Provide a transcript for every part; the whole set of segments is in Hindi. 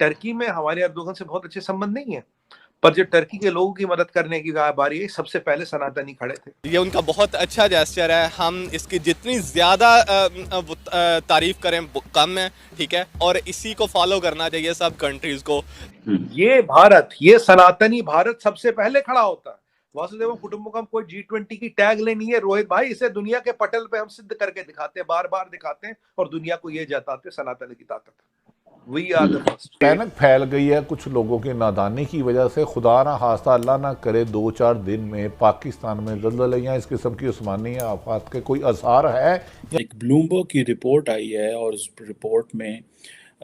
टर्की में हमारे एर्दोगन से बहुत अच्छे संबंध नहीं है, पर जब टर्की के लोगों की मदद करने की बारी है, सबसे पहले सनातनी खड़े थे। ये उनका बहुत अच्छा जेस्चर है, हम इसकी जितनी ज्यादा तारीफ करें वो कम है, ठीक है, और इसी को फॉलो करना चाहिए सब कंट्रीज को। ये भारत, ये सनातनी भारत सबसे पहले खड़ा होता है। वासुदेव कुटुंबकम कोई G20 की टैग नहीं है रोहित भाई, इसे दुनिया के पटल पे हम सिद्ध करके दिखाते हैं, बार बार दिखाते हैं और दुनिया को ये जताते सनातन की ताकत। We are the first. Panic फैल गई है कुछ लोगों के नादानी की वजह से। खुदा ना खास्ता अल्लाह ना करे 2-4 दिन में पाकिस्तान में ज़लज़ले या इस किस्म की उस्मानी आफात के कोई आसार है? एक ब्लूमबर्ग की रिपोर्ट आई है और उस रिपोर्ट में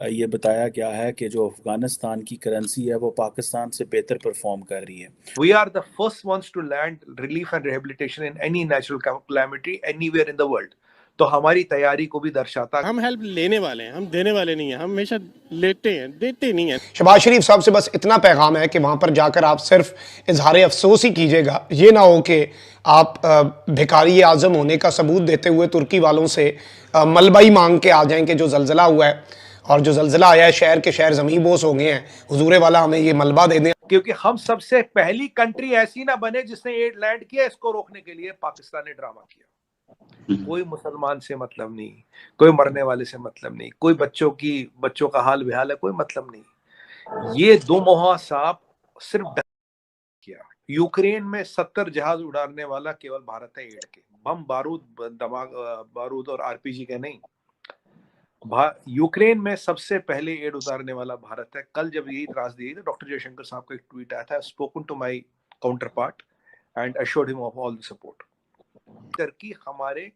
ये बताया गया है कि जो अफगानिस्तान की करेंसी है वो पाकिस्तान से बेहतर परफॉर्म कर रही है। We are the first ones to land relief and rehabilitation in any natural calamity anywhere in the world. तो हमारी तैयारी को भी दर्शाता, हम हेल्प लेने वाले हैं, हम देने वाले नहीं हैं, हम हमेशा लेते हैं, देते नहीं हैं। शहबाज शरीफ साहब से बस इतना पैगाम है कि वहां पर जाकर आप सिर्फ इजहार अफसोस ही कीजिएगा, ये ना हो कि आप भिखारी आजम होने का सबूत देते हुए तुर्की वालों से मलबा ही मांग के आ जाएं कि जो जलजला हुआ है और जो जलजला आया है शहर के शहर ज़मीन बोस हो गए हैं, हुजूरे वाला हमें ये मलबा दे दें। क्योंकि हम सबसे पहली कंट्री ऐसी ना बने जिसने एड लैंड किया, इसको रोकने के लिए पाकिस्तान ने ड्रामा किया। कोई मुसलमान से मतलब नहीं, कोई मरने वाले से मतलब नहीं, कोई बच्चों का हाल बेहाल है, कोई मतलब नहीं। ये दो मुहा सांप सिर्फ किया। यूक्रेन में 70 जहाज उड़ाने वाला केवल भारत है, एड के बम बारूद और आरपीजी के नहीं। यूक्रेन में सबसे पहले एड उतारने वाला भारत है। कल जब यही त्रासदी आई तो डॉक्टर जयशंकर साहब का एक ट्वीट आया था, spoken to my counterpart and assured him of all the support. Turkey हमारे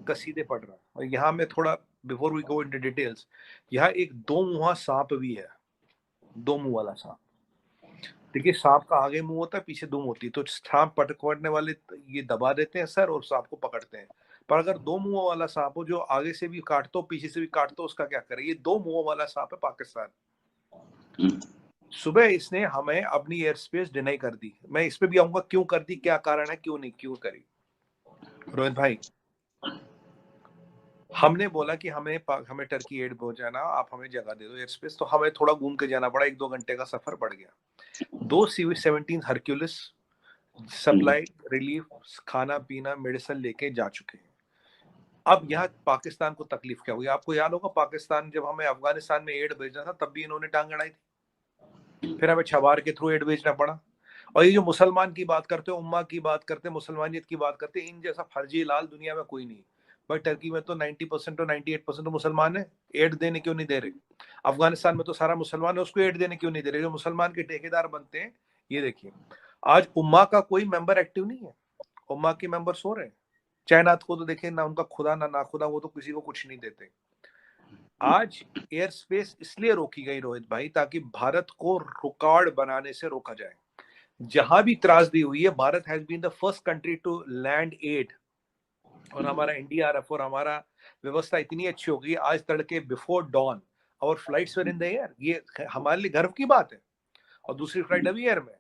कसीदे पढ़ रहा है। और यहाँ में थोड़ा before we go into details, यहाँ एक दो मुहा सांप भी है, दो मुंह वाला सांप। देखिए सांप का आगे मुंह होता है, पीछे दुम होती है, तो सांप पकड़ने वाले ये दबा देते हैं सर और सांप को पकड़ते हैं। पर अगर दो मुंह वाला सांप हो जो आगे से भी काटता हो पीछे से भी काटता हो, उसका क्या करे? ये दो मुंह वाला सांप है पाकिस्तान। सुबह इसने हमें अपनी एयर स्पेस डिनाई कर दी। मैं इस पे भी आऊंगा क्यों कर दी, क्या कारण है, क्यों नहीं, क्यों करी। रोहित भाई, हमने बोला कि हमें टर्की एड पहुंचाना, आप हमें जगह दे दो एयर स्पेस, तो हमें थोड़ा घूम के जाना पड़ा, 1-2 घंटे का सफर बढ़ गया। 2 CV-17 हरक्यूलिस सप्लाई रिलीफ खाना पीना मेडिसिन लेके जा चुके हैं। अब यहाँ पाकिस्तान को तकलीफ क्या हुई? आपको याद होगा पाकिस्तान जब हमें अफगानिस्तान में एड भेजना था तब भी इन्होंने टांग अड़ाई थी, फिर हमें छबार के थ्रू एड भेजना पड़ा। और ये जो मुसलमान की बात करते हो, उम्मा की बात करते, मुसलमानियत की बात करते, इन जैसा फर्जी लाल दुनिया में कोई नहीं। भाई टर्की में तो 90% और 98% तो मुसलमान है, एड देने क्यों नहीं दे रहे? अफगानिस्तान में तो सारा मुसलमान है, उसको एड देने क्यों नहीं दे रहे? जो मुसलमान के ठेकेदार बनते हैं, ये देखिए आज उम्मा का कोई मेंबर एक्टिव नहीं है, उम्मा के मेंबर सो रहे हैं। चाइनात को तो देखे ना उनका खुदा ना खुदा, वो तो किसी को कुछ नहीं देते। आज एयर स्पेस इसलिए रोकी गई रोहित भाई, ताकि भारत को रुकावट बनाने से रोका जाए। जहां भी त्रासदी हुई है, Bharat has been the first country to land aid. और हमारा एनडीआरएफ और हमारा व्यवस्था इतनी अच्छी हो गई, आज तड़के बिफोर डॉन और flights were in the air. ये हमारे लिए गर्व की बात है। और दूसरी फ्लाइट अभी एयर में,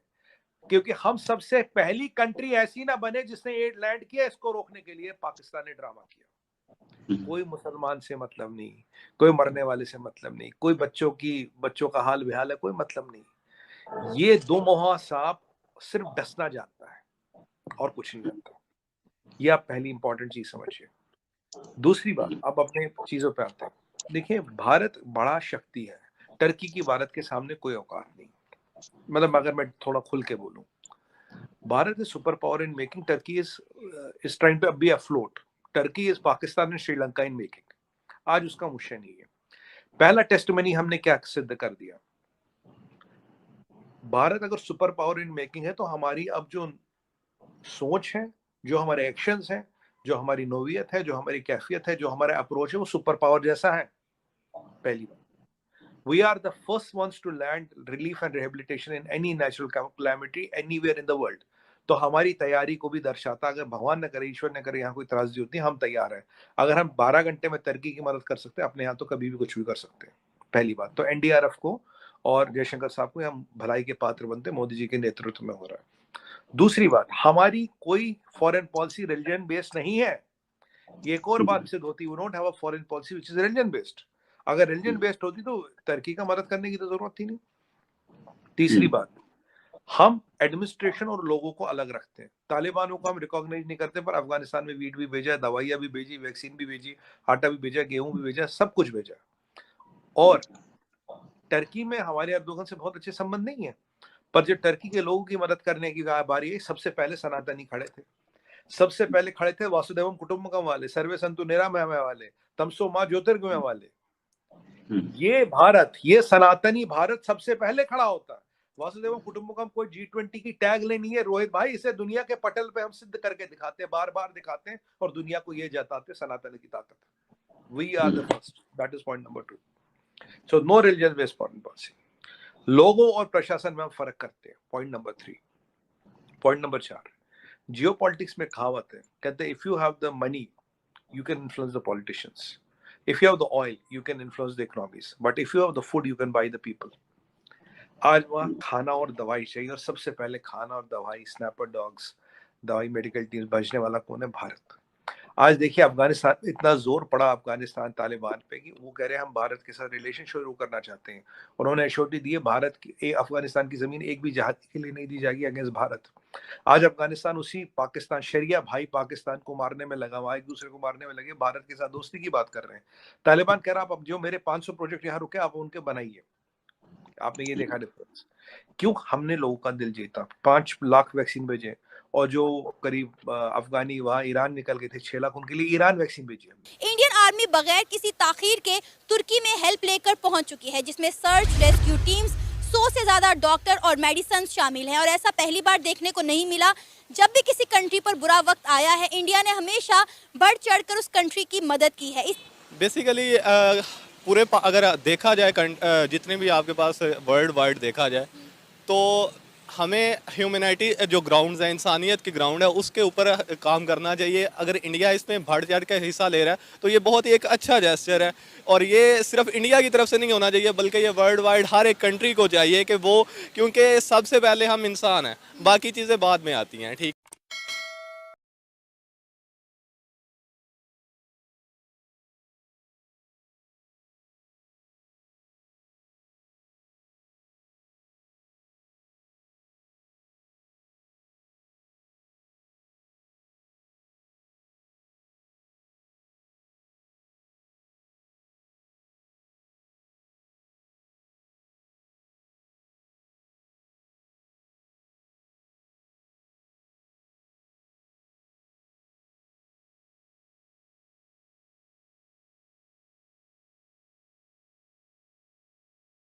क्योंकि हम सबसे पहली कंट्री ऐसी ना बने जिसने एड लैंड किया, इसको रोकने के लिए पाकिस्तान ने ड्रामा किया। कोई मुसलमान से मतलब नहीं, कोई मरने वाले से मतलब नहीं, कोई बच्चों का हाल बेहाल है, कोई मतलब नहीं। ये दो मुहा सांप सिर्फ डसना जानता है और कुछ नहीं जानता। ये आप पहली इंपॉर्टेंट चीज समझिए। दूसरी बात, अब अपने चीजों पे आते हैं। देखिए भारत बड़ा शक्ति है, टर्की की भारत के सामने कोई औकात नहीं। मतलब अगर मैं थोड़ा खुल के बोलूं, Bharat is super power in making, Turkey is trying to be afloat, Turkey is Pakistan and Sri Lanka in making. आज उसका मुश्किल नहीं है। पहला टेस्ट मनी हमने क्या सिद्ध कर दिया? भारत अगर सुपर पावर इन मेकिंग है तो हमारी अब जो सोच है, जो हमारे एक्शंस हैं, जो हमारी नोवियत है, जो हमारी कैफियत है, जो हमारा अप्रोच है, वो सुपर पावर जैसा है। पहली बात, we are the first ones to land relief and rehabilitation in any natural calamity anywhere in the world। तो हमारी तैयारी को भी दर्शाता, अगर भगवान न करे, ईश्वर न करे, यहाँ कोई त्रासदी होती है, हम तैयार हैं। अगर हम 12 घंटे में टर्की की मदद कर सकते हैं, अपने यहाँ तो कभी भी कुछ भी कर सकते हैं। पहली बात तो एनडीआरएफ को और जयशंकर साहब को हम भलाई के पात्र बनते, मोदी जी के नेतृत्व में हो रहा है। दूसरी बात, हमारी कोई फॉरेन पॉलिसी रिलीजन बेस्ड नहीं है। ये एक और बात सिद्ध होती है, we don't have a foreign policy which is religion based. अगर रिलीजन बेस्ड होती तो टर्की का मदद करने की तो जरूरत थी नहीं। तीसरी बात, हम एडमिनिस्ट्रेशन और लोगों को अलग रखते हैं। तालिबानों को हम रिकॉग्नाइज नहीं करते, पर अफगानिस्तान में वीट भी भेजा, दवाइयां भी भेजी, वैक्सीन भी भेजी, आटा भी भेजा, गेहूं भी भेजा, सब कुछ भेजा। और टर्की में हमारे एर्दोगन से बहुत अच्छे संबंध नहीं है, पर जब टर्की के लोगों की मदद करने की बारी आई, सबसे पहले सनातनी खड़े थे। सबसे पहले खड़े थे वासुदेवम कुटुंबकम वाले, सर्वे संतु निरामय वाले, तमसो मां ज्योतिर्गमय वाले। ये भारत, ये सनातनी भारत सबसे पहले खड़ा होता है। वासुदेवम कुटुंबकम कोई G20 की टैग लेनी है रोहित भाई, इसे दुनिया के पटल पे हम सिद्ध करके दिखाते हैं, बार बार दिखाते हैं और दुनिया को ये जताते सनातन की ताकत। We are the first, that is point number 2। So no religion based foreign policy. लोगों और प्रशासन में हम फर्क करते हैं, point number 3। Point number 4, geopolitics में कहावत है, कहते हैं if you have the money you can influence the politicians, if you have the oil you can influence the economies, but if you have the food you can buy the people। आज वहाँ खाना और दवाई चाहिए, और सबसे पहले खाना और दवाई, स्नैपर डॉग्स, दवाई, मेडिकल टीम्स बचने वाला कौन है? भारत। आज देखिए अफगानिस्तान, इतना जोर पड़ा अफगानिस्तान तालिबान पे कि वो कह रहे हैं हम भारत के साथ रिलेशन शुरू करना चाहते हैं। उन्होंने एश्योरिटी दी है भारत की, अफगानिस्तान की जमीन एक भी जहाज के लिए नहीं दी जाएगी अगेंस्ट भारत। आज अफगानिस्तान उसी पाकिस्तान, शरिया भाई पाकिस्तान को मारने में लगा हुआ, एक दूसरे को मारने में लगे, भारत के साथ दोस्ती की बात कर रहे हैं। तालिबान कह रहा है आप अब जो मेरे 500 प्रोजेक्ट यहाँ रुके आप उनके बनाइए। आपने ये देखा डिफरेंस? क्यों? हमने लोगों का दिल जीता, 5 लाख वैक्सीन भेजे, और जो करीब अफगानी वहाँ ईरान निकल गए थे 6 लाख, उनके लिए ईरान वैक्सीन भेजी हमने। इंडियन आर्मी बगैर किसी ताखीर के तुर्की में हेल्प लेकर पहुंच चुकी है, जिसमें सर्च रेस्क्यू टीम्स, 100 से ज्यादा डॉक्टर और मेडिसिन शामिल हैं। और ऐसा पहली बार देखने को नहीं मिला। जब भी किसी कंट्री पर बुरा वक्त आया है, इंडिया ने हमेशा बढ़ चढ़कर उस कंट्री की मदद की है। बेसिकली पूरे अगर देखा जाए जितने भी आपके पास वर्ल्ड वाइड देखा जाए तो हमें ह्यूमैनिटी जो ग्राउंड्स हैं, इंसानियत के ग्राउंड है, उसके ऊपर काम करना चाहिए। अगर इंडिया इसमें बढ़ चढ़ के हिस्सा ले रहा है तो ये बहुत ही एक अच्छा जेस्चर है, और ये सिर्फ इंडिया की तरफ से नहीं होना चाहिए बल्कि ये वर्ल्ड वाइड हर एक कंट्री को चाहिए कि वो, क्योंकि सबसे पहले हम इंसान हैं, बाकी चीज़ें बाद में आती हैं। ठीक